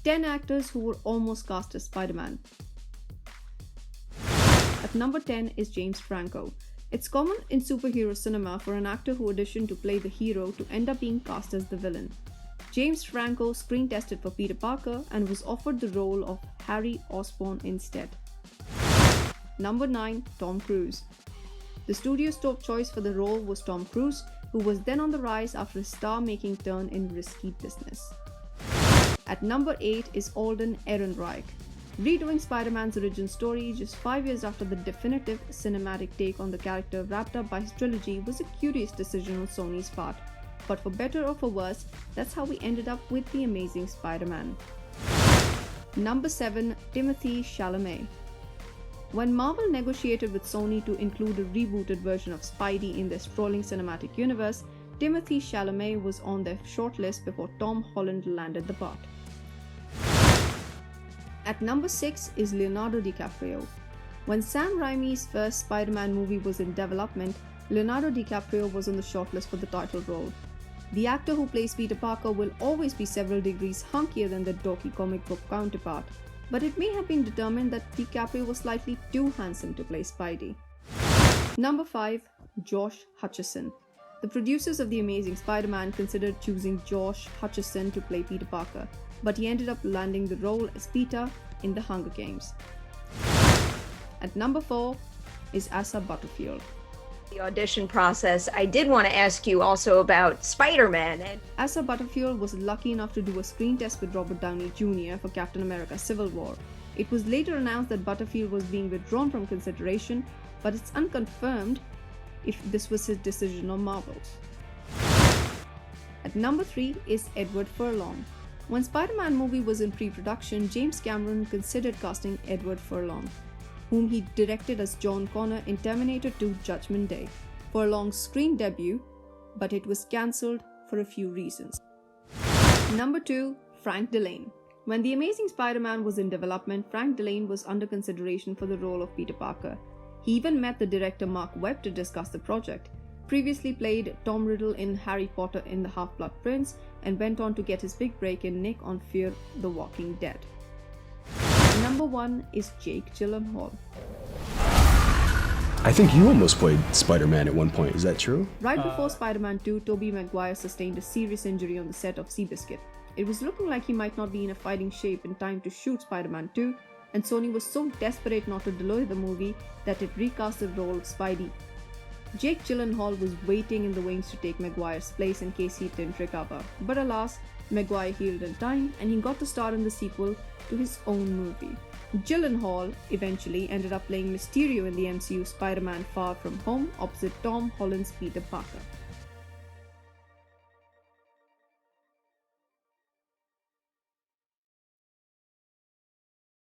10 actors who were almost cast as Spider-Man. At number 10 is James Franco. It's common in superhero cinema for an actor who auditioned to play the hero to end up being cast as the villain. James Franco screen tested for Peter Parker and was offered the role of Harry Osborn instead. Number 9. Tom Cruise. The studio's top choice for the role was Tom Cruise, who was then on the rise after a star-making turn in risky business. At number 8 is Alden Ehrenreich. Redoing Spider-Man's origin story just 5 years after the definitive cinematic take on the character wrapped up by his trilogy was a curious decision on Sony's part. But for better or for worse, that's how we ended up with The Amazing Spider-Man. Number 7. Timothée Chalamet. When Marvel negotiated with Sony to include a rebooted version of Spidey in their sprawling cinematic universe, Timothée Chalamet was on their shortlist before Tom Holland landed the part. At number 6 is Leonardo Dicaprio. When Sam Raimi's first Spider-Man movie was in development, Leonardo Dicaprio was on the shortlist for the title role. The actor who plays Peter Parker will always be several degrees hunkier than their dorky comic book counterpart, but it may have been determined that DiCaprio was slightly too handsome to play Spidey. Number 5. Josh Hutcherson. The producers of The Amazing Spider-Man considered choosing Josh Hutcherson to play Peter Parker, but he ended up landing the role as Peter in The Hunger Games. At number 4 is Asa Butterfield. The audition process, I did want to ask you also about Spider-Man. Asa Butterfield was lucky enough to do a screen test with Robert Downey Jr. for Captain America: Civil War. It was later announced that Butterfield was being withdrawn from consideration, but it's unconfirmed if this was his decision or Marvel's. At number 3 is Edward Furlong. When Spider-Man movie was in pre-production, James Cameron considered casting Edward Furlong, whom he directed as John Connor in Terminator 2: Judgment Day, Furlong's screen debut, but it was cancelled for a few reasons. Number 2. Frank Delane. When The Amazing Spider-Man was in development, Frank Delane was under consideration for the role of Peter Parker. He even met the director Mark Webb to discuss the project. Previously played Tom Riddle in Harry Potter and the Half-Blood Prince, and went on to get his big break in Nick on Fear the Walking Dead. Number 1 is Jake Gyllenhaal. I think you almost played Spider-Man at one point, is that true? Right before Spider-Man 2, Tobey Maguire sustained a serious injury on the set of Seabiscuit. It was looking like he might not be in a fighting shape in time to shoot Spider-Man 2, and Sony was so desperate not to delay the movie that it recast the role of Spidey. Jake Gyllenhaal was waiting in the wings to take Maguire's place in case he didn't recover, but alas, Maguire healed in time and he got to star in the sequel to his own movie. Gyllenhaal eventually ended up playing Mysterio in the MCU Spider-Man Far From Home opposite Tom Holland's Peter Parker.